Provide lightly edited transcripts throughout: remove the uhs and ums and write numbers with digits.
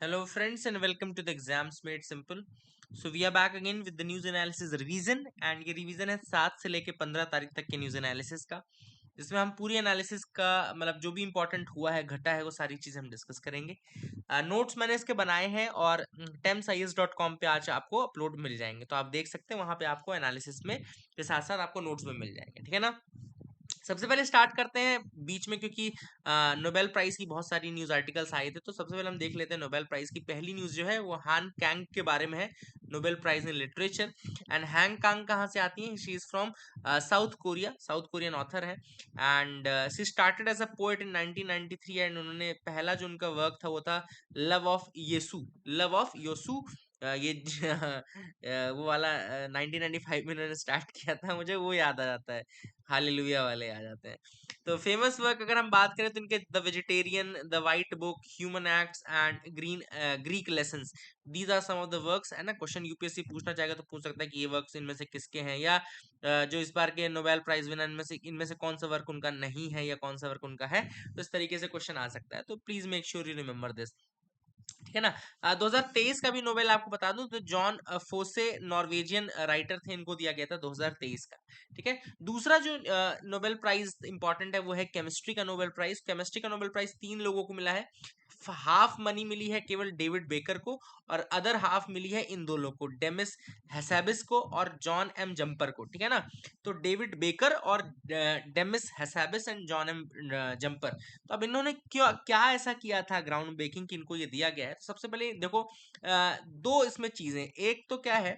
Hello friends and welcome to the Exams Made Simple. So we are back again with the news analysis revision and ये revision है 7 से लेके 15 तारीख तक के न्यूज एनालिसिस का, जिसमें हम पूरी एनालिसिस का मतलब जो भी इंपॉर्टेंट हुआ है घटा है वो सारी चीजें हम डिस्कस करेंगे। नोट्स मैंने इसके बनाए हैं और temscience.com पे आज आपको अपलोड मिल जाएंगे, तो आप देख सकते हैं वहां पे आपको एनालिसिस में के साथ साथ आपको नोट्स में मिल जाएंगे, ठीक है ना। सबसे पहले स्टार्ट करते हैं बीच में, क्योंकि नोबेल प्राइज की बहुत सारी न्यूज आर्टिकल्स आए थे, तो सबसे पहले हम देख लेते हैं नोबेल प्राइज की पहली न्यूज जो है वो हान कैंग के बारे में है। Nobel prize in literature. And Han Kang कहाँ से आती है? She is from South Korea, South Korean author है। And she started as a poet in 1993 and उन्होंने पहला जो उनका वर्क था वो था love of Yeosu, love of Yeosu. ये वो वाला 1995 में उन्होंने स्टार्ट किया था, मुझे वो याद आ जाता है, हालेलुया वाले आ जाते हैं। तो फेमस वर्क अगर हम बात करें तो इनके the vegetarian, the white book, human acts and Greek lessons, these are some of the works, है ना। क्वेश्चन यूपीएससी पूछना चाहेगा तो पूछ सकता है कि ये वर्क्स इनमें से किसके हैं, या जो इस बार के नोबेल प्राइज विनर इनमें से कौन सा वर्क उनका नहीं है या कौन सा वर्क उनका है। तो इस तरीके से क्वेश्चन आ सकता है, तो please make sure you remember this, ठीक है ना। 2023 का भी नोबेल आपको बता दूं तो जॉन फोसे, नॉर्वेजियन राइटर थे, इनको दिया गया था 2023 का, ठीक है। दूसरा जो नोबेल प्राइज इंपॉर्टेंट है वो है केमिस्ट्री का नोबेल प्राइज। केमिस्ट्री का नोबेल प्राइज 3 लोगों को मिला है। हाफ मनी मिली है केवल डेविड बेकर को, और अदर हाफ मिली है इन दो लोग को, डेमिस हेसाबिस को और जॉन एम जंपर को, ठीक है ना। तो डेविड बेकर और Demis Hassabis and John M Jumper. तो अब इन्होंने क्यों क्या ऐसा किया था ग्राउंड ब्रेकिंग कि इनको ये दिया गया है? तो सबसे पहले देखो, दो इसमें चीजें, एक तो क्या है,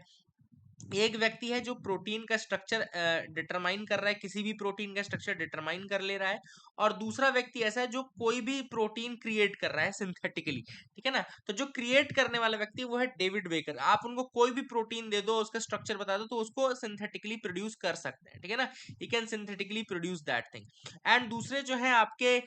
एक व्यक्ति है जो प्रोटीन का स्ट्रक्चर डिटरमाइन कर रहा है, किसी भी प्रोटीन का स्ट्रक्चर डिटरमाइन कर ले रहा है, और दूसरा व्यक्ति ऐसा है जो कोई भी प्रोटीन क्रिएट कर रहा है सिंथेटिकली, ठीक है ना। तो जो क्रिएट करने वाला व्यक्ति वो है डेविड बेकर। आप उनको कोई भी प्रोटीन दे दो, उसका स्ट्रक्चर बता दो, तो उसको सिंथेटिकली प्रोड्यूस कर सकते हैं, ठीक है ना। You can synthetically produce that thing. And दूसरे जो है आपके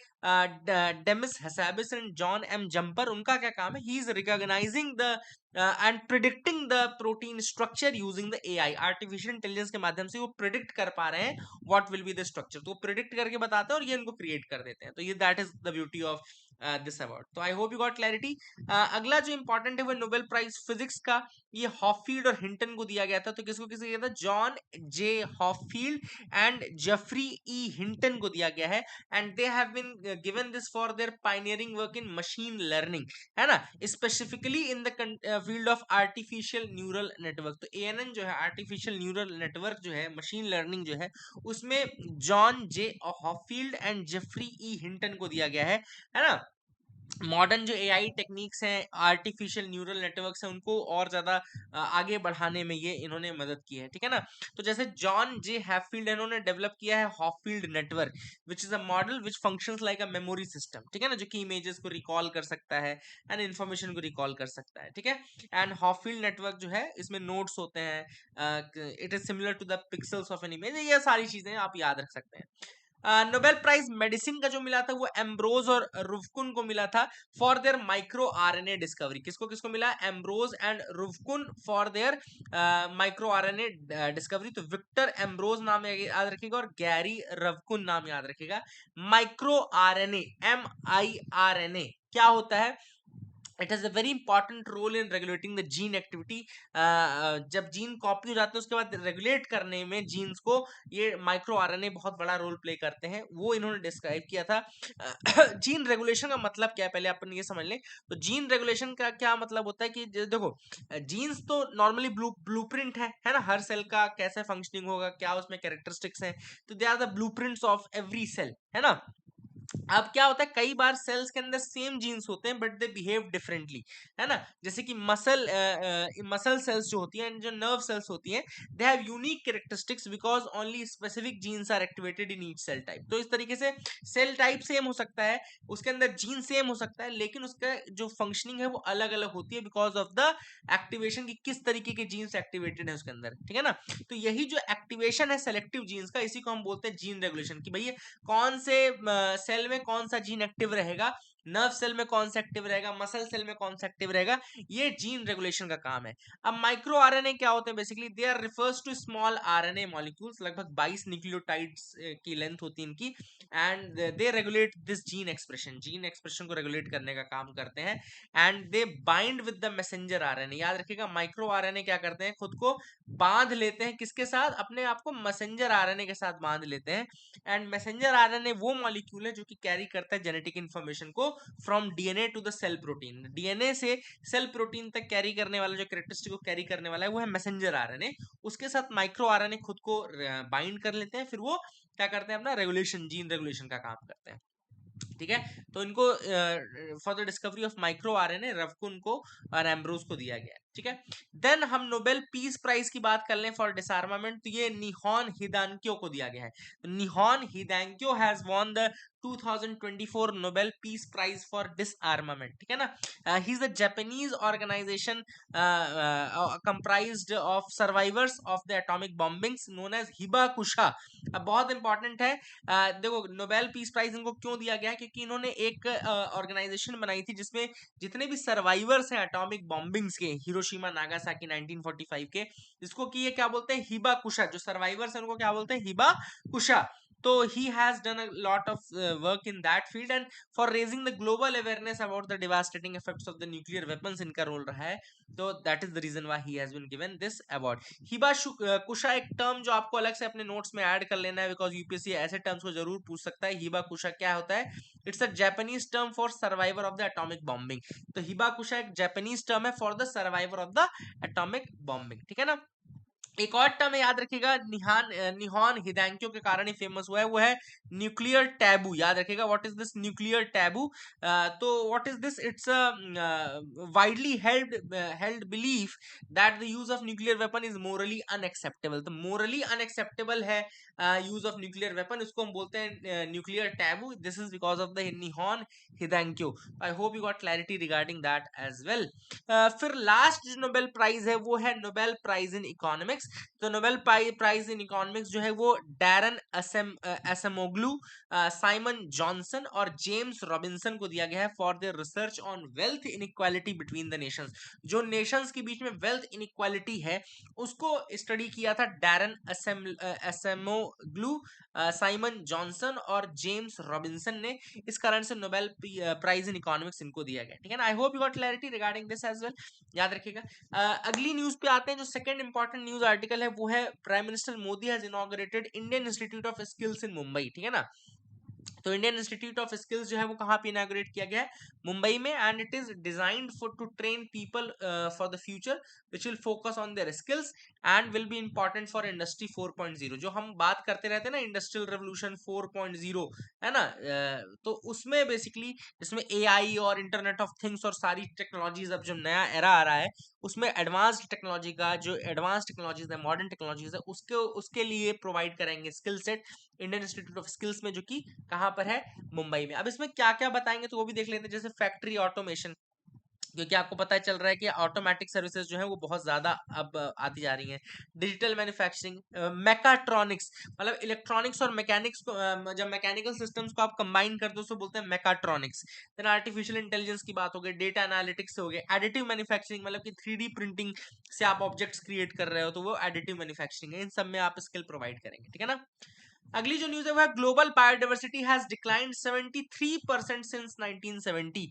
Demis Hassabis and John M Jumper, उनका क्या काम है? He is recognising the and predicting the protein structure using the AI, artificial intelligence के माध्यम से वो प्रिडिक्ट कर पा रहे हैं what will be the structure. तो वो प्रिडिक्ट करके बताते हैं और ये इनको क्रिएट कर देते हैं। तो ये that is the beauty of this award. तो I hope you got clarity. अगला जो इंपॉर्टेंट है वो नोबेल प्राइज फिजिक्स का। ये हॉफील्ड और हिंटन को दिया गया था। तो किसको किसको दिया था? John J Hopfield and Geoffrey E Hinton को दिया गया है। And they have been given this for their pioneering work in machine learning, है ना, specifically in the field of artificial neural network. तो एएनएन जो है, आर्टिफिशियल न्यूरल नेटवर्क जो है, मशीन लर्निंग जो है, उसमें John J Hopfield and Geoffrey E Hinton को दिया गया है ना। मॉडर्न जो एआई टेक्निक्स हैं, आर्टिफिशियल न्यूरल नेटवर्क्स हैं, उनको और ज्यादा आगे बढ़ाने में ये इन्होंने मदद की है, ठीक है ना। तो जैसे जॉन जे हैफील्ड इन्होंने डेवलप किया है Hopfield network, which is a model which functions like a memory system, ठीक है ना, जो कि इमेजेस को रिकॉल कर सकता है एंड इन्फॉर्मेशन को रिकॉल कर सकता है, ठीक है। एंड हॉफील्ड नेटवर्क जो है, इसमें नोड्स होते हैं, it is similar to the pixels of an image. ये सारी चीजें आप याद रख सकते हैं। नोबेल प्राइज मेडिसिन का जो मिला था वो एम्ब्रोज और रुफकुन को मिला था for their micro RNA discovery. किसको किसको मिला? Ambros and Ruvkun for their micro RNA discovery. तो विक्टर एम्ब्रोज नाम याद रखिएगा और गैरी रवकुन नाम याद रखिएगा। माइक्रो आरएनए, MIRNA क्या होता है? It has a very important role in regulating the gene activity. जब जीन कॉपी हो जाते हैं उसके बाद रेगुलेट करने में जीन्स को ये माइक्रो आरएनए बहुत बड़ा रोल प्ले करते हैं, वो इन्होंने डिस्क्राइब किया था। जीन रेगुलेशन का मतलब क्या है पहले अपन ये समझ लें। तो जीन रेगुलेशन का क्या मतलब होता है कि देखो, जीन्स तो नॉर्मली ब्लूप्रिंट है ना, हर सेल का कैसे फंक्शनिंग होगा, क्या उसमें कैरेक्टरिस्टिक्स हैं, तो they are the blueprints of every cell, है ना। अब क्या होता है, कई बार सेल्स के अंदर सेम जीन्स होते हैं बट दे बिहेव डिफरेंटली, है ना। जैसे कि मसल सेल्स जो होती हैं, जो नर्व सेल्स होती हैं, they have unique characteristics because only specific genes are activated in each cell type. तो इस तरीके से सेल टाइप सेम हो सकता है, उसके अंदर जीन सेम हो सकता है, लेकिन उसका जो फंक्शनिंग है वो अलग अलग होती है बिकॉज ऑफ द एक्टिवेशन की किस तरीके के जीन्स एक्टिवेटेड है उसके अंदर, ठीक है ना। तो यही जो एक्टिवेशन है सेलेक्टिव जीन्स का, इसी को हम बोलते हैं जीन रेगुलेशन, कि भैया कौन से सेल में कौन सा जीन एक्टिव रहेगा, नर्व सेल में कौन सा एक्टिव रहेगा, मसल सेल में कौन सा एक्टिव रहेगा, ये जीन रेगुलेशन का काम है। अब माइक्रो आरएनए क्या होते हैं, basically they are refers to small RNA molecules, लगभग 22 न्यूक्लियोटाइड्स की लेंथ होती है इनकी, and they regulate this gene expression को रेगुलेट करने का काम करते हैं, and they bind with the messenger RNA. याद रखिएगा माइक्रो आरएनए क्या करते हैं, खुद को बांध लेते हैं, किसके साथ, अपने आप को मैसेंजर आरएनए के साथ बांध लेते हैं, एंड मैसेंजर आरएनए वो मॉलिक्यूल है जो कि कैरी करता है जेनेटिक इंफॉर्मेशन को from DNA to the cell protein, DNA से सेल प्रोटीन तक कैरी करने वाला, जो कैरेक्टरिस्टिक को कैरी करने वाला है वो है मैसेंजर आरएनए। उसके साथ माइक्रो आरएनए खुद को बाइंड कर लेते हैं, फिर वो क्या करते हैं, अपना रेगुलेशन, जीन रेगुलेशन का काम करते हैं। ठीक है, तो इनको for the discovery of micro RNA Ruvkun को और एम्ब्रोस को दिया गया है। ठीक है, देन हम नोबेल पीस प्राइज की बात कर लें फॉर डिसआर्मामेंट, तो ये निहोन हिदांक्यो को दिया गया है। तो Nihon Hidankyo has won the 2024 Nobel Peace Prize for Disarmament। ठीक है ना, he is a Japanese organisation comprised of survivors of the atomic bombings known as hibakusha. अब बहुत इंपॉर्टेंट है, देखो नोबेल पीस प्राइज इनको क्यों दिया गया है, क्योंकि इन्होंने एक ऑर्गेनाइजेशन बनाई थी जिसमें जितने भी सर्वाइवर्स हैं एटॉमिक बॉम्बिंग्स के, हिरोशिमा नागासाकी 1945 के, जिसको कि ये क्या बोलते हैं, हिबाकुशा, जो सर्वाइवर्स हैं उनको क्या बोलते हैं, हिबाकुशा। तो he has done a lot of work in that field and for raising the global awareness about the devastating effects of the nuclear weapons इनका रोल रहा है, तो that is the reason why he has been given this award। Hibakusha एक term जो आपको अलग से अपने नोट्स में ऐड कर लेना है, बिकॉज यूपीएससी ऐसे टर्म्स को जरूर पूछ सकता है। हिबाकुशा क्या होता है, it's a Japanese term for survivor of the atomic bombing. तो हिबाकुशा एक जापानीज टर्म है for the survivor of the atomic bombing. ठीक है ना, एक और टर्म याद रखिएगा, निहोन हिदांक्यो के कारण ही फेमस हुआ है, वो है न्यूक्लियर टैबू। याद रखिएगा, what is this nuclear taboo, तो what is this, it's a widely held belief that the use of nuclear weapon is morally unacceptable. तो मोरली अनएक्सेप्टेबल है यूज ऑफ न्यूक्लियर वेपन, इसको हम बोलते हैं nuclear taboo. This is because of the Nihon Hidankyo. I hope you got clarity regarding that as well. फिर last जो Nobel prize है वो है नोबेल प्राइज इन इकोनॉमिक्स। तो नोबेल प्राइज इन इकोनॉमिक्स जो है वो डैरन एसेमोग्लू, साइमन जॉनसन और जेम्स रॉबिन्सन को दिया गया है for their research on wealth inequality between the Nations. जो नेशंस के बीच में वेल्थ इनइक्वालिटी है उसको स्टडी किया था डैरन एसेमोग्लू, साइमन जॉनसन और जेम्स रॉबिन्सन ने, इस कारण से नोबेल प्राइज इन इकोनॉमिक्स इनको दिया गया। ठीक है ना, I hope you got clarity regarding this as well. याद रखिएगा, अगली न्यूज पे आते हैं। जो सेकंड इंपॉर्टेंट न्यूज आर्टिकल है वो है prime minister Modi has inaugurated Indian institute of skills in Mumbai. ठीक है ना, तो इंडियन इंस्टीट्यूट ऑफ स्किल्स जो है वो कहाँ पे इनॉग्रेट किया गया है, मुंबई में, and it is designed for to train people for the future which will focus on their skills and will be important for industry 4.0। जो हम बात करते रहते हैं ना, इंडस्ट्रियल रेवोल्यूशन 4.0, है ना, तो उसमें बेसिकली जिसमें एआई और इंटरनेट ऑफ थिंग्स और सारी टेक्नोलॉजीज, अब जो नया एरा आ रहा है उसमें एडवांस्ड टेक्नोलॉजी का, जो एडवांस टेक्नोलॉजीज है, मॉडर्न टेक्नोलॉजीज है, उसके लिए प्रोवाइड करेंगे skill set Indian institute of skills में, जो कि कहां पर है, मुंबई में। अब इसमें क्या क्या बताएंगे तो वो भी देख लेते हैं, जैसे फैक्ट्री ऑटोमेशन, क्योंकि आपको पता चल रहा है कि ऑटोमेटिक सर्विसेज जो है वो बहुत ज्यादा अब आती जा रही हैं। डिजिटल मैन्युफैक्चरिंग, मैकाट्रॉनिक्स, मतलब इलेक्ट्रॉनिक्स और मैकेनिक्स को, जब मैकेनिकल सिस्टम्स को आप कंबाइन करते हो उसको बोलते हैं मैकाट्रॉनिक्स। देन आर्टिफिशियल इंटेलिजेंस की बात हो गई, डेटा एनालिटिक्स हो गए, एडिटिव मैन्युफैक्चरिंग, मतलब कि 3D प्रिंटिंग से आप ऑब्जेक्ट्स क्रिएट कर रहे हो तो वो एडिटिव मैन्युफैक्चरिंग है। इन सब में आप स्किल प्रोवाइड करेंगे। ठीक है ना, अगली जो न्यूज है वो है global biodiversity has declined 73% since 1970।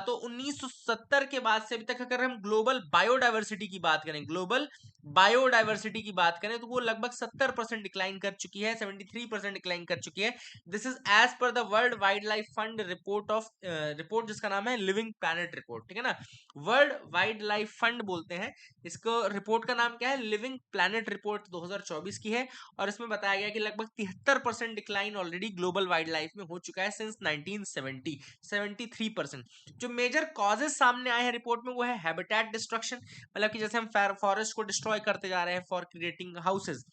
तो 1970 के बाद से अभी तक अगर हम ग्लोबल बायोडाइवर्सिटी की बात करें, ग्लोबल बायोडाइवर्सिटी की बात करें तो वो लगभग 70% डिक्लाइन कर चुकी है, 73% डिक्लाइन कर चुकी है। This is as per the World Wildlife Fund report जिसका नाम है लिविंग प्लैनेट रिपोर्ट। ठीक है ना, वर्ल्ड वाइल्ड लाइफ फंड बोलते हैं इसको, रिपोर्ट का नाम क्या है, लिविंग प्लैनेट रिपोर्ट 2024 की है, और इसमें बताया गया कि लगभग 73% decline already global wild life में हो चुका है सिंस 1970, 73%। जो मेजर कॉजेस सामने आए हैं रिपोर्ट में वो है हैबिटेट डिस्ट्रक्शन, मतलब कि जैसे हम फॉरेस्ट को डिस्ट्रॉय करते जा रहे हैं for creating houses.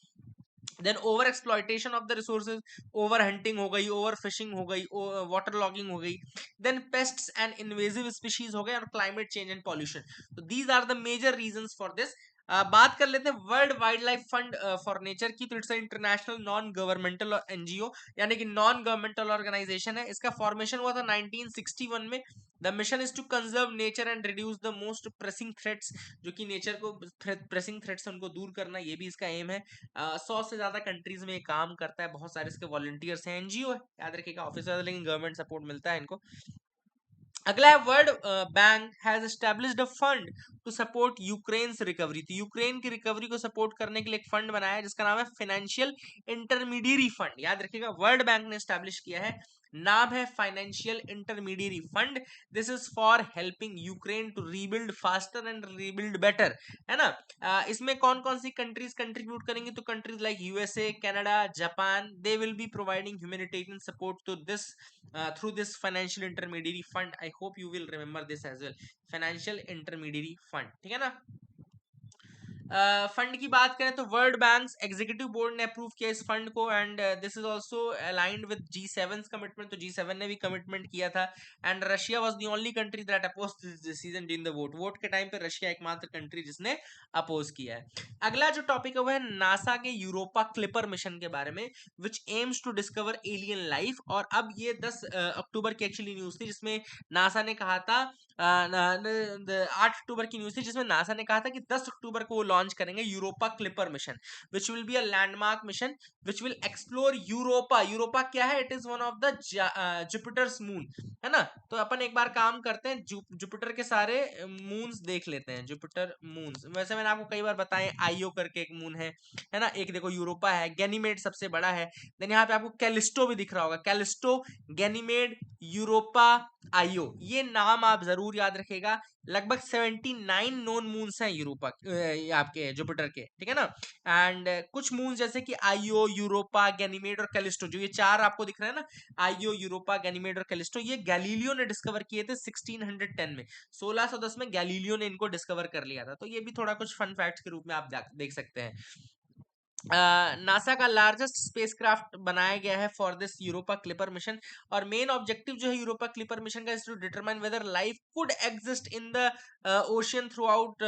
Then over exploitation of the resources, over hunting हो गई, ओवर फिशिंग हो गई, वाटर लॉगिंग हो गई, then pests and invasive species हो गए, और क्लाइमेट चेंज एंड पॉल्यूशन। तो these are the major reasons for this. बात कर लेते हैं World Wildlife Fund for Nature की। तो it's international non governmental NGO, यानी कि नॉन गवर्नमेंटल ऑर्गेनाइजेशन है। इसका फॉर्मेशन हुआ था 1961 में। The mission is to conserve nature and reduce the most pressing threats, जो कि नेचर को प्रेसिंग थ्रेट्स उनको दूर करना, ये भी इसका एम है। 100 से ज्यादा कंट्रीज में ये काम करता है, बहुत सारे इसके वॉलंटियर्स हैं। एनजीओ है, याद रखिएगा, ऑफिसर, लेकिन गवर्नमेंट सपोर्ट मिलता है इनको। अगला है World Bank has established a fund to support Ukraine recovery. तो यूक्रेन की रिकवरी को सपोर्ट करने के लिए एक फंड बनाया है जिसका नाम है फाइनेंशियल इंटरमीडियरी फंड। याद रखिएगा, वर्ल्ड बैंक ने एस्टैब्लिश किया है, नाम है financial intermediary fund. This is for helping Ukraine to rebuild faster and rebuild better, है ना। इसमें कौन कौन सी कंट्रीज कंट्रीब्यूट करेंगे? तो countries like USA, Canada, Japan, they will be providing humanitarian support to this through this financial intermediary fund. I hope you will remember this as well, financial intermediary fund, ठीक है ना। Fund की बात करें तो world bank executive board ने approve किया इस फंड को, and this is also aligned with G7 commitment. तो G7 ने भी कमिटमेंट किया था, and Russia was the only country that opposed this decision during the vote. Vote के टाइम पे रशिया एकमात्र कंट्री जिसने अपोज किया है। अगला जो टॉपिक है वो है नासा के यूरोपा क्लिपर मिशन के बारे में, which aims to discover alien life. और अब ये 10 अक्टूबर की एक्चुअली न्यूज थी, जिसमें नासा ने कहा था, 8 अक्टूबर की न्यूज थी, जिसमें नासा ने कहा था कि 10 अक्टूबर को वो लॉन्च करेंगे Europa Clipper mission, which will be a landmark mission which will explore Europa. Europa क्या है? It is one of the Jupiter's moon, है ना। तो अपन एक बार काम करते हैं, जुपिटर के सारे मून्स देख लेते हैं। जुपिटर मून्स, वैसे मैंने आपको कई बार बताया, आईओ करके एक मून है ना। एक देखो यूरोपा है, गैनीमेड सबसे बड़ा है। देन यहाँ पे आपको कैलिस्टो भी दिख रहा होगा, कैलिस्टो, गैनीमेड, यूरोपा, आईओ, ये नाम आप जरूर याद रखिएगा। लगभग 79 नोन मून्स हैं यूरोपा आपके जुपिटर के, ठीक है ना। एंड कुछ मून्स जैसे कि आईओ, यूरोपा, गैनीमेड और कैलिस्टो, जो ये चार आपको दिख रहे हैं ना, आईओ, यूरोपा, गैनीमेड और कैलिस्टो, ये गैलीलियो ने डिस्कवर किए थे 1610 में। 1610 में गैलीलियो ने इनको डिस्कवर कर लिया था। तो ये भी थोड़ा कुछ फन फैक्ट्स के रूप में आप देख सकते हैं। नासा का लार्जेस्ट स्पेसक्राफ्ट बनाया गया है for this Europa Clipper mission, और मेन ऑब्जेक्टिव जो है यूरोपा क्लिपर मिशन का is to determine whether life could exist in the ocean throughout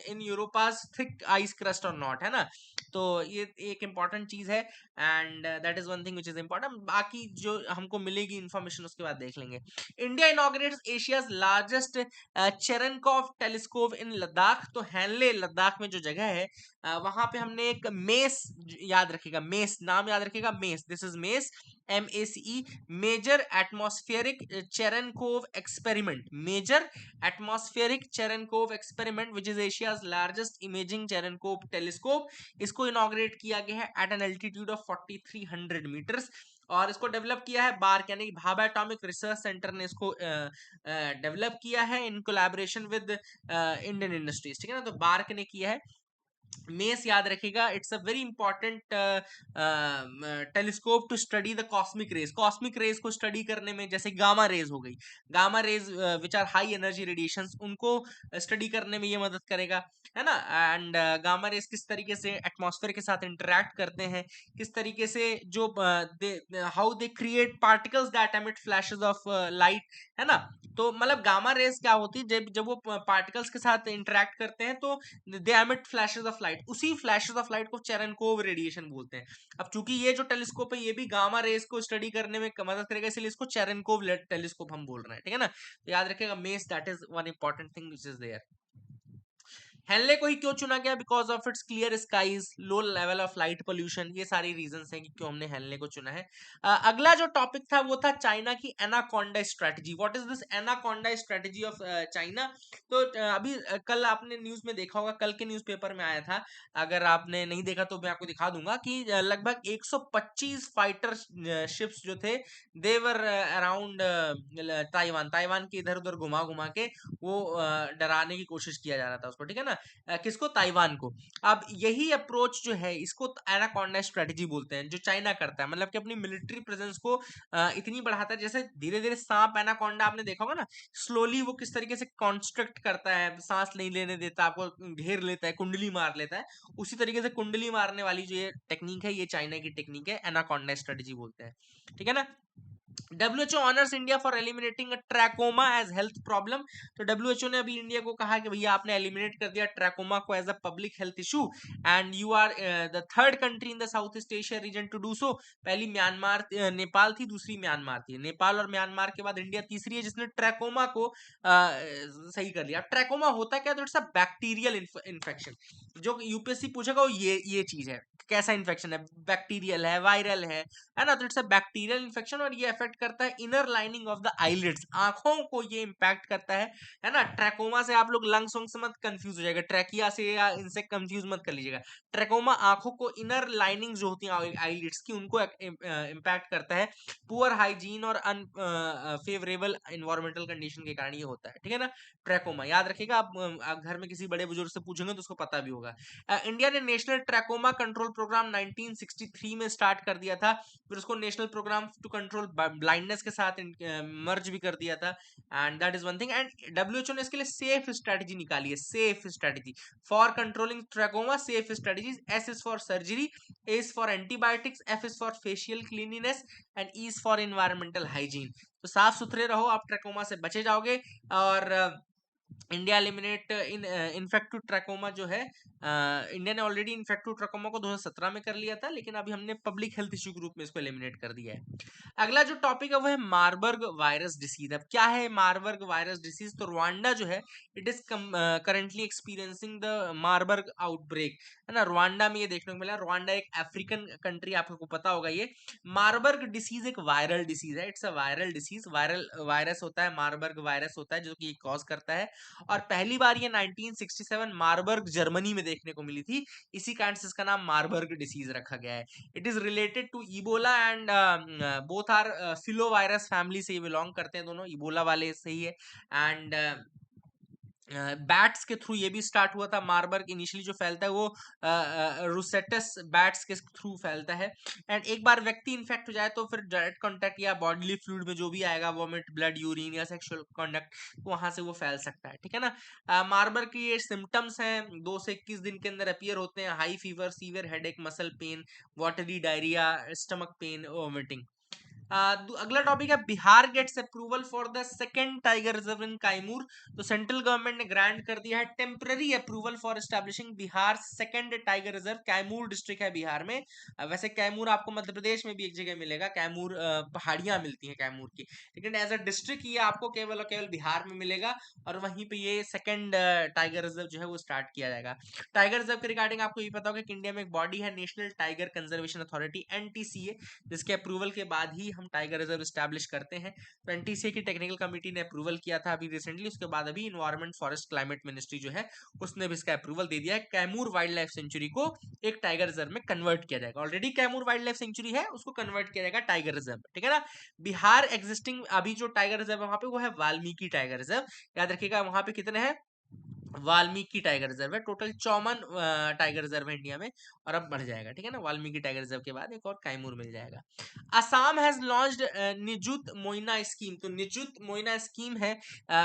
in Europa's thick ice crust और नॉट, है ना। तो ये एक इंपॉर्टेंट चीज है, and that is one thing which is important. बाकी जो हमको मिलेगी इन्फॉर्मेशन उसके बाद देख लेंगे। India inaugurates Asia's largest Cherenkov telescope in Ladakh. तो हैनले लद्दाख में जो जगह है, वहां पे हमने एक मेस, याद रखिएगा मेस, नाम याद रखिएगा MACE, this is MACE, MACE, major atmospheric Cherenkov experiment, major atmospheric Cherenkov experiment which is Asia's largest imaging Cherenkov telescope. इसको इनॉग्रेट किया गया है at an altitude of 4300 metres, और इसको डेवलप किया है बार्क, यानी भाभा एटॉमिक रिसर्च सेंटर ने इसको डेवलप किया है in collaboration with Indian industries, ठीक है ना। तो बार्क ने किया है। मेस याद रखिएगा, it's a very important telescope to study the cosmic rays. Cosmic rays को स्टडी करने में, जैसे गामा रेज हो गई, gamma rays which are high energy radiations, उनको स्टडी करने में ये मदद करेगा, है ना। एंड गामा रेज किस तरीके से एटमॉस्फेयर के साथ इंटरेक्ट करते हैं, किस तरीके से जो how they create particles that emit flashes of light, है ना। तो मतलब गामा रेज क्या होती है, जब वो पार्टिकल्स के साथ इंटरेक्ट करते हैं तो दे एमिट फ्लैशेस ऑफ लाइट, उसी फ्लैशेस ऑफ लाइट को चेरनकोव रेडिएशन बोलते हैं। अब चूंकि ये जो टेलीस्कोप है ये भी गामा रेज को स्टडी करने में मदद करेगा, इसलिए इसको चेरनकोव टेलीस्कोप हम बोल रहे हैं, ठीक है ना। तो याद रखिएगा MACE, that is one important thing which is there. Hanle को ही क्यों चुना गया? Because of its clear skies, low level of light pollution, ये सारी रीजंस हैं कि क्यों हमने हेनले को चुना है। अगला जो टॉपिक था वो था चाइना की anaconda strategy. What is this anaconda strategy of China? तो अभी कल आपने न्यूज में देखा होगा, कल के न्यूज़पेपर में आया था, अगर आपने नहीं देखा तो मैं आपको दिखा दूंगा कि लगभग 125 फाइटर शिप्स जो थे, देवर अराउंड ताइवान, ताइवान के इधर उधर घुमा घुमा के वो डराने की कोशिश किया जा रहा था उसको, ठीक है ना। किसको? ताइवान को। अब यही अप्रोच जो है इसको एनाकोंडा स्ट्रेटजी बोलते हैं, जो चाइना करता है, मतलब कि अपनी मिलिट्री प्रेजेंस को इतनी बढ़ाता है, जैसे धीरे धीरे सांप एनाकोंडा आपने देखा होगा ना, स्लोली वो किस तरीके से कॉन्स्ट्रक्ट करता है, सांस नहीं लेने देता, आपको घेर लेता है, कुंडली मार लेता है, उसी तरीके से कुंडली मारने वाली जो ये टेक्निक है, ये चाइना की टेक्निक है, एनाकोंडा स्ट्रेटजी बोलते हैं, ठीक है ना। WHO honours India for eliminating trachoma as health problem. तो WHO ने अभी इंडिया को कहा कि भैया आपने एलिमिनेट कर दिया ट्रैकोमा को as a public health issue and you are the third country in the South East Asia region to do so. पहली म्यांमार नेपाल थी, दूसरी म्यांमार थी। नेपाल और म्यांमार के बाद इंडिया तीसरी है जिसने ट्रैकोमा को सही कर लिया। ट्रैकोमा होता क्या? तो इट्स अ बैक्टीरियल इन्फेक्शन। जो यूपीएससी पूछेगा वो ये चीज है, कैसा इन्फेक्शन है, बैक्टीरियल है, वायरल है ना। तो इट्स अ बैक्टीरियल इन्फेक्शन और ये अफेक्ट करता है inner lining of the eyelids, आंखों को ये इम्पैक्ट करता है ना। ट्रैकोमा से आप लोग लंग्स वंग से मत कंफ्यूज हो जाएगा, ट्रैकिया से या इनसे कंफ्यूज मत कर लीजिएगा। ट्रैकोमा आंखों को इनर लाइनिंग जो होती है आईलिड्स की, उनको इम्पैक्ट करता है। पुअर हाइजीन और अनफेवरेबल इन्वायरमेंटल कंडीशन के कारण ये होता है, ठीक है ना। ट्रैकोमा याद रखिएगा, आप घर में किसी बड़े बुजुर्ग से पूछेंगे तो उसको पता भी होगा। इंडिया ने नेशनल ट्रैकोमा कंट्रोल प्रोग्राम 1963 में स्टार्ट कर दिया था, फिर उसको national programme to control blindness के साथ मर्ज भी कर दिया था। And that is one thing. And WHO ने इसके लिए सेफ स्ट्रेटजी निकाली है, SAFE strategy for controlling trachoma. SAFE strategies, S is for surgery, A is for antibiotics, F is for facial cleanliness and E is for environmental hygiene. तो साफ सुथरे रहो, आप ट्रैकोमा से बचे जाओगे। और इंडिया एलिमिनेट इन्फेक्टिव ट्रैकोमा जो है, इंडिया ने ऑलरेडी इन्फेक्टिव ट्रैकोमा को 2017 में कर लिया था, लेकिन अभी हमने पब्लिक हेल्थ इश्यू के रूप में इसको एलिमिनेट कर दिया है। अगला जो टॉपिक है वो है मार्बर्ग वायरस डिसीज। अब क्या है मार्बर्ग वायरस डिसीज? तो रवांडा जो है it is currently experiencing the Marburg outbreak, है ना। रवांडा में ये देखने को मिला। रवांडा एक अफ्रीकन कंट्री, आपको पता होगा। ये मार्बर्ग डिसीज एक वायरल डिसीज है, it's a viral disease. Viral virus होता है, मार्बर्ग वायरस होता है जो कि कॉज करता है। और पहली बार ये 1967 मार्बर्ग जर्मनी में देखने को मिली थी, इसी कारण से इसका नाम मार्बर्ग डिसीज रखा गया है। It is related to Ebola and both are filovirus family से ये बिलोंग करते हैं, दोनों इबोला वाले से ही है। एंड बैट्स के थ्रू ये भी स्टार्ट हुआ था। मार्बर्ग इनिशियली जो फैलता है वो रूसेटस बैट्स के थ्रू फैलता है। एंड एक बार व्यक्ति इन्फेक्ट हो जाए तो फिर डायरेक्ट कांटेक्ट या बॉडीली फ्लूइड में जो भी आएगा, वॉमिट, ब्लड, यूरिन या सेक्सुअल कांटेक्ट, वहां से वो फैल सकता है, ठीक है ना। मार्बर्ग की ये सिम्टम्स हैं, 2 से 21 दिन के अंदर अपीयर होते हैं। High fever, severe headache, muscle pain, watery diarrhoea, stomach pain, vomiting. अगला टॉपिक है Bihar gets approval for the second tiger reserve in Kaimur. तो सेंट्रल गवर्नमेंट ने ग्रांट कर दिया है temporary approval for establishing Bihar second tiger reserve. Kaimur district है बिहार में। वैसे कैमूर आपको मध्य प्रदेश में भी एक जगह मिलेगा, कैमूर पहाड़ियां मिलती हैं कैमूर की, लेकिन एज अ डिस्ट्रिक्ट ये आपको केवल और केवल बिहार में मिलेगा। और वहीं पे ये सेकंड टाइगर रिजर्व जो है वो स्टार्ट किया जाएगा। टाइगर रिजर्व के रिगार्डिंग आपको ये पता होगा कि इंडिया में एक बॉडी है national tiger conservation authority, NTCA, जिसके अप्रूवल के बाद ही हम टाइगर रिजर्व स्टैब्लिश करते हैं। तो एनटीसीए की टेक्निकल कमेटी ने अप्रूवल किया था अभी रिसेंटली, उसके बाद अभी इन्वायरमेंट फॉरेस्ट क्लाइमेट मिनिस्ट्री जो है उसने भी इसका अप्रूवल दे दिया है। कैमूर वाइल्ड लाइफ सेंचुरी को एक टाइगर रिजर्व में कन्वर्ट किया जाएगा। Already Kaimur wild life sanctuary है, उसको कन्वर्ट किया जाएगा टाइगर रिजर्व, ठीक है ना। बिहार एग्जिस्टिंग अभी जो टाइगर रिजर्व है वहां पे वो है वाल्मीकि टाइगर रिजर्व। याद रखिएगा वहां पे कितने हैं, वाल्मीकि टाइगर रिजर्व है। टोटल 54 टाइगर रिजर्व है इंडिया में, और अब बढ़ जाएगा, ठीक है ना। वाल्मीकि टाइगर रिजर्व के बाद एक और कैमूर मिल जाएगा। Assam has launched Nijut Moina scheme. तो निजुत मोइना स्कीम है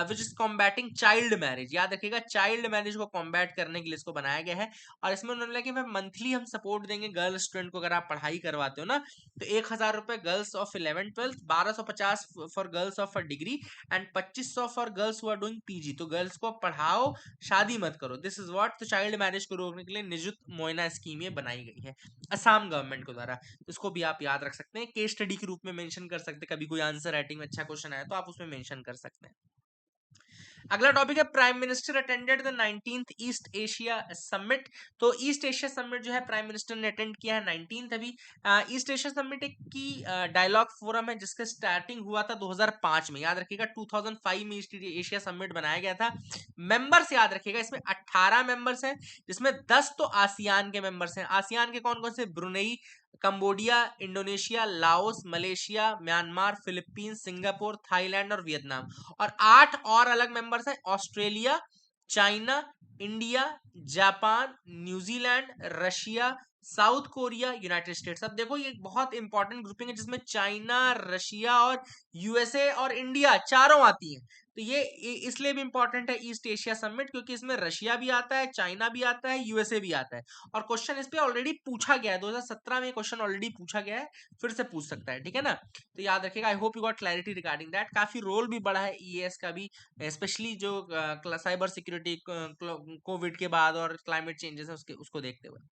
which is combating child marriage. याद रखिएगा चाइल्ड मैरिज को कॉम्बैट करने के लिए इसको बनाया गया है। और इसमें उन्होंने लगा कि भाई मंथली हम सपोर्ट देंगे गर्ल स्टूडेंट को, अगर आप पढ़ाई करवाते हो ना, तो 1000 रुपए girls of 11th-12th, 1250 for girls of a degree and 2500 for girls who are doing PG. तो गर्ल्स को पढ़ाओ, शादी मत करो, दिस इज व्हाट। तो चाइल्ड मैरिज को रोकने के लिए निजुत मोइना स्कीम ये बनाई गई है असम गवर्नमेंट के द्वारा। इसको भी आप याद रख सकते हैं, केस स्टडी के रूप में मेंशन कर सकते हैं, कभी कोई आंसर राइटिंग में अच्छा क्वेश्चन आया तो आप उसमें मेंशन कर सकते हैं। अगला टॉपिक है prime minister attended the 19th east Asia summit. तो ईस्ट एशिया समिट जो है प्राइम मिनिस्टर ने अटेंड किया है 19th अभी। ईस्ट एशिया समिट एक की डायलॉग फोरम है जिसका स्टार्टिंग हुआ था 2005 में। याद रखिएगा 2005 में ईस्ट एशिया समिट बनाया गया था। मेंबर्स याद रखिएगा इसमें 18 मेंबर्स हैं, जिसमें 10 तो आसियान के मेंबर्स हैं। आसियान के कौन कौन से? Brunei, Cambodia, Indonesia, Laos, Malaysia, Myanmar, Philippines, Singapore, Thailand और वियतनाम। और 8 और अलग मेंबर्स हैं, Australia, China, India, Japan, New Zealand, Russia, south Korea, United states. अब देखो ये एक बहुत इंपॉर्टेंट ग्रुपिंग है जिसमें चाइना, रशिया और यूएसए और इंडिया चारों आती हैं। तो ये इसलिए भी इंपॉर्टेंट है ईस्ट एशिया समिट, क्योंकि इसमें रशिया भी आता है, चाइना भी आता है, यूएसए भी आता है। और क्वेश्चन इस पे ऑलरेडी पूछा गया है, 2017 में क्वेश्चन ऑलरेडी पूछा गया है, फिर से पूछ सकता है, ठीक है ना। तो याद रखिएगा। आई hope you got clarity regarding that. काफी रोल भी बड़ा है ईएस का भी, स्पेशली जो साइबर सिक्योरिटी कोविड के बाद और क्लाइमेट चेंजेस है उसको देखते हुए।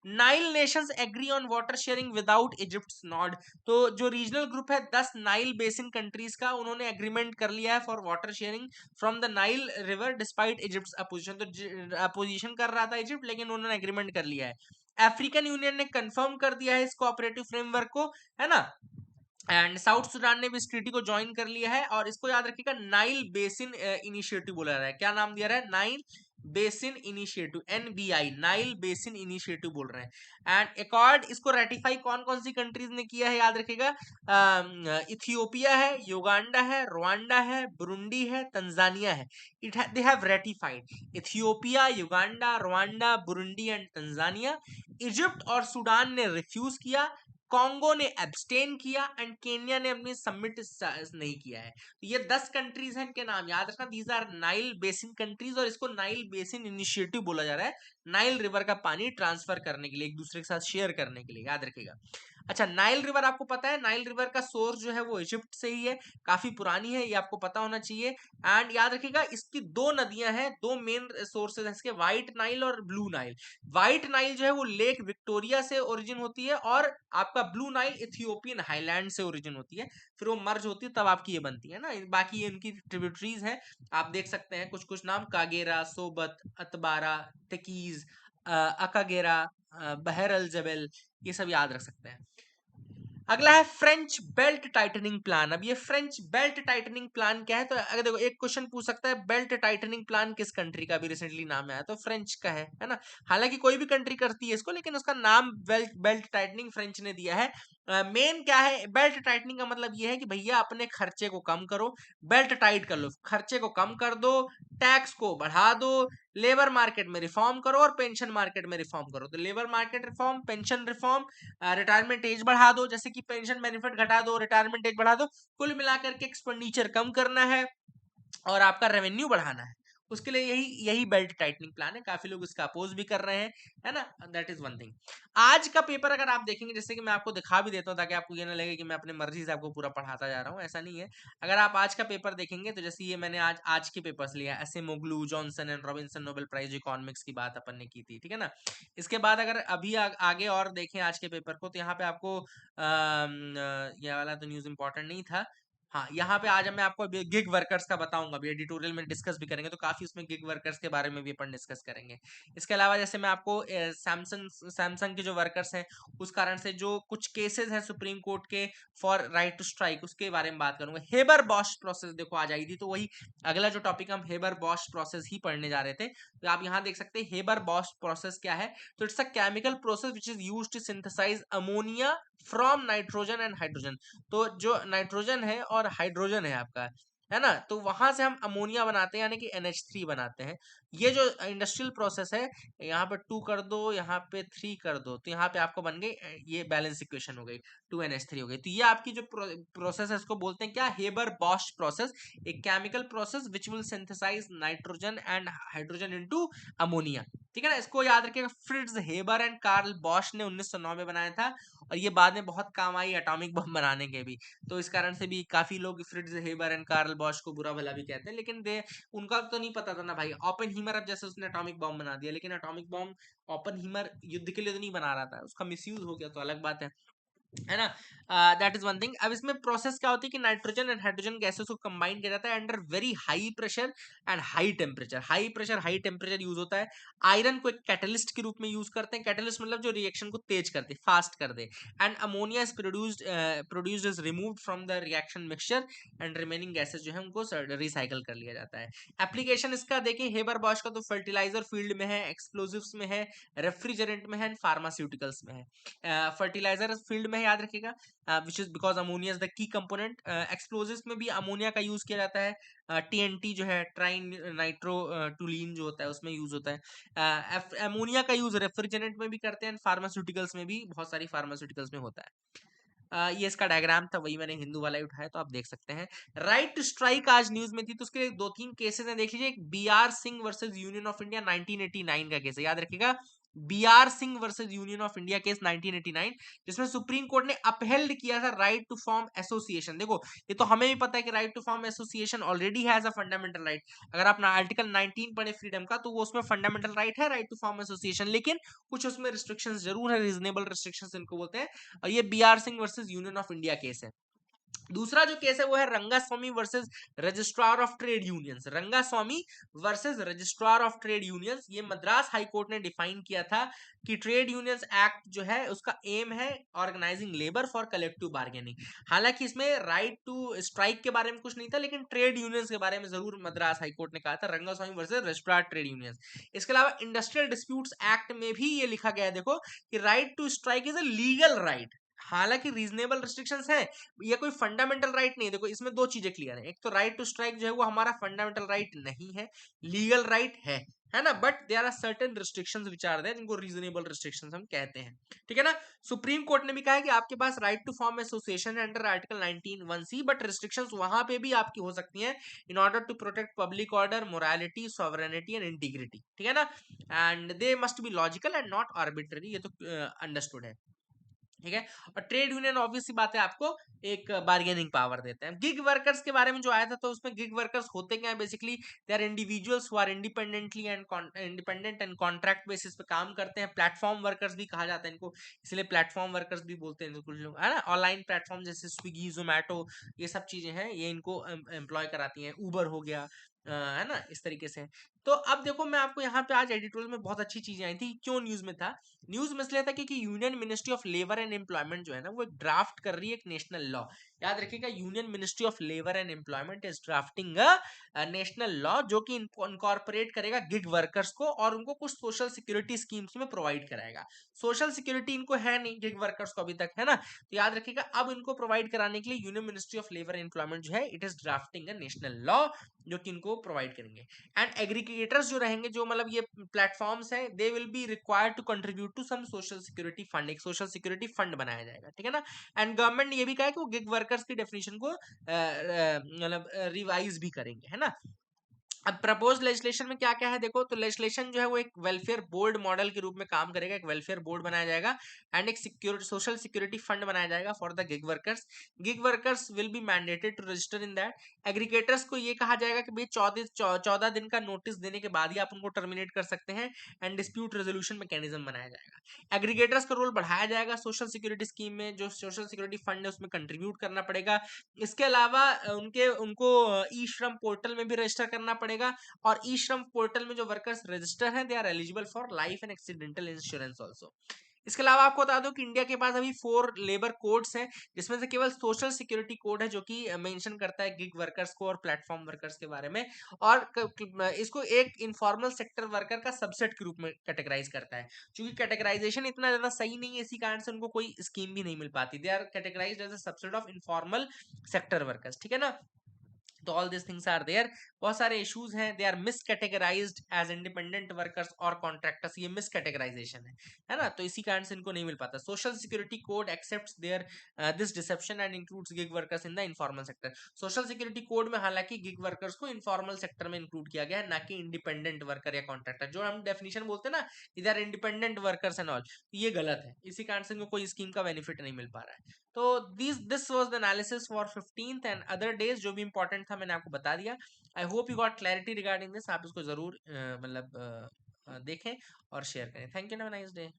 Nile nations agree on water sharing without Egypt's nod. तो जो रीजनल ग्रुप है 10 नाइल बेसिन कंट्रीज का, उन्होंने एग्रीमेंट कर लिया है for water sharing from the Nile river despite Egypt's opposition. तो अपोजिशन कर रहा था इजिप्ट, लेकिन उन्होंने एग्रीमेंट कर लिया है। अफ्रीकन यूनियन ने कंफर्म कर दिया है इस कोऑपरेटिव फ्रेमवर्क को, है ना। एंड साउथ सुडान ने भी इस ट्रीटी को ज्वाइन कर लिया है। और इसको याद रखिएगा, नाइल बेसिन इनिशिएटिव बोला जा रहा है। क्या नाम दिया रहा है? Nile basin initiative, NBI, Nile basin initiative बोल रहे हैं। एंड अकॉर्ड इसको रेटिफाई कौन कौन सी कंट्रीज ने किया है, याद रखिएगा। इथियोपिया है, युगांडा है, रवांडा है, बुरुंडी है, तंजानिया है। They have ratified. Ethiopia, Uganda, Rwanda, Burundi and Tanzania. Egypt और सूडान ने रिफ्यूज किया, कॉन्गो ने एब्सटेन किया एंड केन्या ने अपनी सबमिट नहीं किया है। तो ये 10 कंट्रीज हैं, इनके नाम याद रखना। These are Nile basin countries, और इसको नाइल बेसिन इनिशिएटिव बोला जा रहा है, नाइल रिवर का पानी ट्रांसफर करने के लिए, एक दूसरे के साथ शेयर करने के लिए, याद रखिएगा। अच्छा, नाइल रिवर आपको पता है, नाइल रिवर का सोर्स जो है वो इजिप्ट से ही है, काफी पुरानी है, ये आपको पता होना चाहिए। एंड याद रखिएगा, इसकी दो नदियां हैं, दो मेन सोर्सेज हैं इसके, व्हाइट नाइल और ब्लू नाइल। व्हाइट नाइल जो है वो लेक विक्टोरिया से ओरिजिन होती है, और आपका ब्लू नाइल इथियोपियन हाईलैंड से ओरिजिन होती है, फिर वो मर्ज होती है तब आपकी ये बनती है ना। बाकी इनकी ट्रिब्यूटरीज हैं, आप देख सकते हैं कुछ कुछ नाम, कागेरा, सोबत, अतबारा, तकीज, अकागेरा, बहर अल जबल, ये सब याद रख सकते हैं। अगला है फ्रेंच बेल्ट टाइटनिंग प्लान। अब ये फ्रेंच बेल्ट टाइटनिंग प्लान क्या है? तो अगर देखो, एक क्वेश्चन पूछ सकता है, बेल्ट टाइटनिंग प्लान किस कंट्री का भी रिसेंटली नाम आया? तो फ्रेंच का है ना। हालांकि कोई भी कंट्री करती है इसको, लेकिन उसका नाम बेल्ट बेल्ट टाइटनिंग फ्रेंच ने दिया है। मेन क्या है बेल्ट टाइटनिंग का? मतलब ये है कि भैया अपने खर्चे को कम करो, बेल्ट टाइट कर लो, खर्चे को कम कर दो, टैक्स को बढ़ा दो, लेबर मार्केट में रिफॉर्म करो और पेंशन मार्केट में रिफॉर्म करो। तो labour market reform, pension reform, retirement age बढ़ा दो, जैसे कि पेंशन बेनिफिट घटा दो, रिटायरमेंट एज बढ़ा दो, कुल मिलाकर के एक्सपेंडिचर कम करना है और आपका रेवेन्यू बढ़ाना है। उसके लिए यही यही बेल्ट टाइटनिंग प्लान है। काफी लोग इसका अपोज भी कर रहे हैं, है ना। That is one thing. आज का पेपर अगर आप देखेंगे, जैसे कि मैं आपको दिखा भी देता हूँ ताकि आपको ये ना लगे कि मैं अपने मर्जी से आपको पूरा पढ़ाता जा रहा हूँ, ऐसा नहीं है। अगर आप आज का पेपर देखेंगे तो जैसे ये मैंने आज के पेपर्स लिया, Acemoglu, Johnson and Robinson Nobel prize economics की बात अपन ने की थी, ठीक है ना। इसके बाद अगर अभी आगे और देखें आज के पेपर को, तो यहाँ पे आपको ये वाला तो न्यूज इंपॉर्टेंट नहीं था। हाँ, यहाँ पे आज मैं आपको गिग वर्कर्स का बताऊंगा, अभी एडिटोरियल में डिस्कस भी करेंगे, तो काफी उसमें गिग वर्कर्स के बारे में भी अपन डिस्कस करेंगे। इसके अलावा जैसे मैं आपको सैमसंग के जो वर्कर्स हैं, उस कारण से जो कुछ केसेस हैं सुप्रीम कोर्ट के फॉर राइट टू स्ट्राइक, उसके बारे में बात करूंगा। हेबर बॉश प्रोसेस देखो आज आई थी, तो वही अगला जो टॉपिक हम हेबर बॉश प्रोसेस ही पढ़ने जा रहे थे। तो आप यहाँ देख सकते हैं हेबर बॉश प्रोसेस क्या है। तो it's a chemical process which is used to synthesise ammonia from nitrogen and hydrogen. तो जो नाइट्रोजन है और हाइड्रोजन है आपका, है ना, तो वहां से हम अमोनिया बनाते हैं, यानी कि NH3 बनाते हैं। ये जो इंडस्ट्रियल प्रोसेस है, यहाँ पे 2 कर दो, यहाँ पे 3 कर दो, तो यहाँ पे आपको बन गई ये बैलेंस इक्वेशन हो गई, 2NH3 हो गई। तो ये आपकी जो प्रोसेस है इसको बोलते हैं क्या? हेबर बॉश प्रोसेस, एक chemical process which will synthesise nitrogen and hydrogen into ammonia, ठीक है ना। इसको याद रखिएगा, Fritz Haber and Carl Bosch ने 1909 में बनाया था, और ये बाद में बहुत काम आई एटॉमिक बम बनाने के भी। तो इस कारण से भी काफी लोग Fritz Haber and Carl Bosch को बुरा भला भी कहते हैं, लेकिन दे उनका तो नहीं पता था ना भाई। ओपेनहीमर अब जैसे उसने एटॉमिक बम बना दिया, लेकिन एटॉमिक बम ओपेनहीमर युद्ध के लिए तो नहीं बना रहा था, उसका मिसयूज हो गया तो अलग बात है ना। That is one thing. अब इसमें प्रोसेस क्या होती है कि नाइट्रोजन एंड हाइड्रोजन गैसेस को कंबाइन किया जाता है under very high pressure and high temperature. High pressure high temperature use होता है। आयरन को एक कैटलिस्ट के रूप में यूज करते हैं। कैटलिस्ट मतलब जो रिएक्शन को तेज कर दे, फास्ट कर दे। And ammonia is produced is removed from the reaction mixture, and remaining gases जो है उनको रिसाइकल कर लिया जाता है। एप्लीकेशन इसका देखें हेबर बॉश का, तो फर्टिलाइजर फील्ड में है, एक्सप्लोजिव्स में है, रेफ्रिजरेंट में है, फार्मास्यूटिकल्स में है। फर्टिलाइजर फील्ड में है, याद रखिएगा, which is because ammonia is the key component. Explosives में भी अमोनिया का यूज किया जाता है, टीएनटी जो है ट्राई नाइट्रो टूलिन जो होता है उसमें यूज होता है। अमोनिया का यूज रेफ्रिजरेंट में भी करते हैं, फार्मास्यूटिकल्स में भी, बहुत सारी फार्मास्यूटिकल्स में होता है। ये इसका डायग्राम था, वही मैंने हिंदू वाला ही उठाया, तो आप देख सकते हैं। राइट टू स्ट्राइक आज न्यूज में थी, तो उसके 2-3 केसेस हैं, देख लीजिए। एक BR Singh versus Union of India 1989 का केस है, याद रखिएगा, BR Singh versus Union of India case 1989, जिसमें सुप्रीम कोर्ट ने अपहेल्ड किया था राइट टू फॉर्म एसोसिएशन। देखो, ये तो हमें भी पता है कि right to form association already has a fundamental right. अगर आप आर्टिकल 19 पढ़े फ्रीडम का, तो वो उसमें फंडामेंटल राइट है राइट टू फॉर्म एसोसिएशन, लेकिन कुछ उसमें रिस्ट्रिक्शंस जरूर है, रीजनेबल रिस्ट्रिक्शंस इनको बोलते हैं। और ये BR Singh versus Union of India case है। दूसरा जो केस है वो है Rangaswamy versus registrar of trade unions. Rangaswamy versus registrar of trade unions, ये मद्रास हाई कोर्ट ने डिफाइन किया था कि ट्रेड यूनियंस एक्ट जो है उसका एम है organizing labour for collective bargaining. हालांकि इसमें राइट टू स्ट्राइक के बारे में कुछ नहीं था, लेकिन ट्रेड यूनियंस के बारे में जरूर मद्रास हाई कोर्ट ने कहा था, Rangaswamy versus registrar trade unions. इसके अलावा इंडस्ट्रियल डिस्प्यूट्स एक्ट में भी ये लिखा गया है, देखो, कि right to strike is a legal right. हालांकि रीजनेबल रिस्ट्रिक्शंस है, ये कोई फंडामेंटल राइट नहीं है। देखो, इसमें दो चीजें क्लियर है, एक तो राइट टू स्ट्राइक जो है वो हमारा फंडामेंटल राइट नहीं है, लीगल राइट है ना, but there are certain restrictions which are there, जिनको रीजनेबल रिस्ट्रिक्शंस हम कहते हैं, ठीक है ना। सुप्रीम कोर्ट ने भी कहा है कि आपके पास राइट टू फॉर्म एसोसिएशन है under article 19(1)(c), but restrictions वहां पे भी आपकी हो सकती हैं in order to protect public order, morality, sovereignty and integrity, ठीक है ना, and they must be logical and not arbitrary, ये तो अंडरस्टूड है, ठीक है। और ट्रेड यूनियन ऑब्वियस सी बात है आपको एक बार्गेनिंग पावर देते हैं। गिग वर्कर्स के बारे में जो आया था, तो उसमें गिग वर्कर्स होते क्या है, basically they are individuals who are independent and contract basis पे काम करते हैं। प्लेटफॉर्म वर्कर्स भी कहा जाता है इनको, इसलिए प्लेटफॉर्म वर्कर्स भी बोलते हैं कुछ लोग, है ना। ऑनलाइन प्लेटफॉर्म जैसे स्विगी, जोमैटो, ये सब चीजें हैं, ये इनको एम्प्लॉय कराती हैं। ऊबर हो गया, है ना, इस तरीके से। तो अब देखो, मैं आपको यहाँ पे आज एडिटोरियल में बहुत अच्छी चीजें आई थी, क्यों न्यूज में था। न्यूज में इसलिए था क्योंकि union ministry of labour and employment जो है ना, वो एक ड्राफ्ट कर रही है एक नेशनल लॉ। याद रखिएगा, union ministry of labour and employment is drafting a national law, जो कि इनकॉर्पोरेट करेगा गिग वर्कर्स को और उनको कुछ सोशल सिक्योरिटी स्कीम्स में प्रोवाइड कराएगा। सोशल सिक्योरिटी इनको है नहीं गिग वर्कर्स को अभी तक, है ना, तो याद रखिएगा, अब इनको प्रोवाइड कराने के लिए union ministry of labour and employment जो है, it is drafting a national law, जो कि इनको प्रोवाइड करेंगे। एंड एग्रीगेटर्स जो रहेंगे, जो मतलब ये प्लेटफॉर्म्स हैं, they will be required to contribute to some social security fund, एक सोशल सिक्योरिटी फंड बनाया जाएगा, ठीक है ना। एंड गवर्नमेंट ने ये भी कहा है कि वो गिग वर्कर्स की डेफिनेशन को मतलब रिवाइज भी करेंगे, है ना। अब प्रपोज लेजिस्लेशन में क्या क्या है, देखो, तो लेजिस्लेशन जो है वो एक वेलफेयर बोर्ड मॉडल के रूप में काम करेगा। एक वेलफेयर बोर्ड बनाया जाएगा एंड एक सिक्योरिटी सोशल सिक्योरिटी फंड बनाया जाएगा for the gig workers. Gig workers will be mandated to register in that. Aggregators को ये कहा जाएगा कि भाई 14 दिन का नोटिस देने के बाद ही आप उनको टर्मिनेट कर सकते हैं। एंड डिस्प्यूट रेजोल्यूशन मैकेनिज्म बनाया जाएगा। एग्रीगेटर्स का रोल बढ़ाया जाएगा सोशल सिक्योरिटी स्कीम में, जो सोशल सिक्योरिटी फंड है उसमें कंट्रीब्यूट करना पड़ेगा। इसके अलावा उनको ई श्रम पोर्टल में भी रजिस्टर करना पड़ेगा, और ई श्रम पोर्टल में जो वर्कर्स रजिस्टर हैं, they are eligible for life and accidental insurance also. इसके अलावा आपको बता दूं कि इंडिया के पास अभी 4 लेबर कोड्स हैं, जिसमें से केवल सोशल सिक्योरिटी कोड है जो कि मेंशन करता है गिग वर्कर्स को और प्लेटफॉर्म वर्कर्स के बारे में, और इसको एक इनफॉर्मल सेक्टर वर्कर का सबसेट के रूप में कैटेगराइज करता है। क्योंकि कैटेगराइजेशन इतना ज्यादा सही नहीं है, इसी कारण से उनको कोई स्कीम भी नहीं मिल पाती। They are categorized as a subset of informal sector workers, ठीक है ना। तो all this things are there. बहुत सारे इश्यूज हैं, they are miscategorized as independent workers और कॉन्ट्रैक्टर्स, ये मिस कैटेगराइजेशन है ना, तो इसी कारण से इनको नहीं मिल पाता। Social security code accepts there this deception and includes gig workers in the informal sector. Social security code में हालांकि गिग वर्कर्स को इनफॉर्मल सेक्टर में इंक्लूड किया गया है, ना कि इंडिपेंडेंट वर्कर या कॉन्ट्रैक्टर, जो हम डेफिनेशन बोलते हैं ना, इधर इंडिपेंडेंट वर्कर्स एंड ऑल, ये गलत है, इसी कारण से इनको कोई स्कीम का बेनिफिट नहीं मिल पा रहा है। तो this was the analysis for 15th and other days, जो भी इंपॉर्टेंट था मैंने आपको बता दिया। आई hope you got clarity regarding this. आप इसको जरूर मतलब देखें और शेयर करें। Thank you, have a nice day.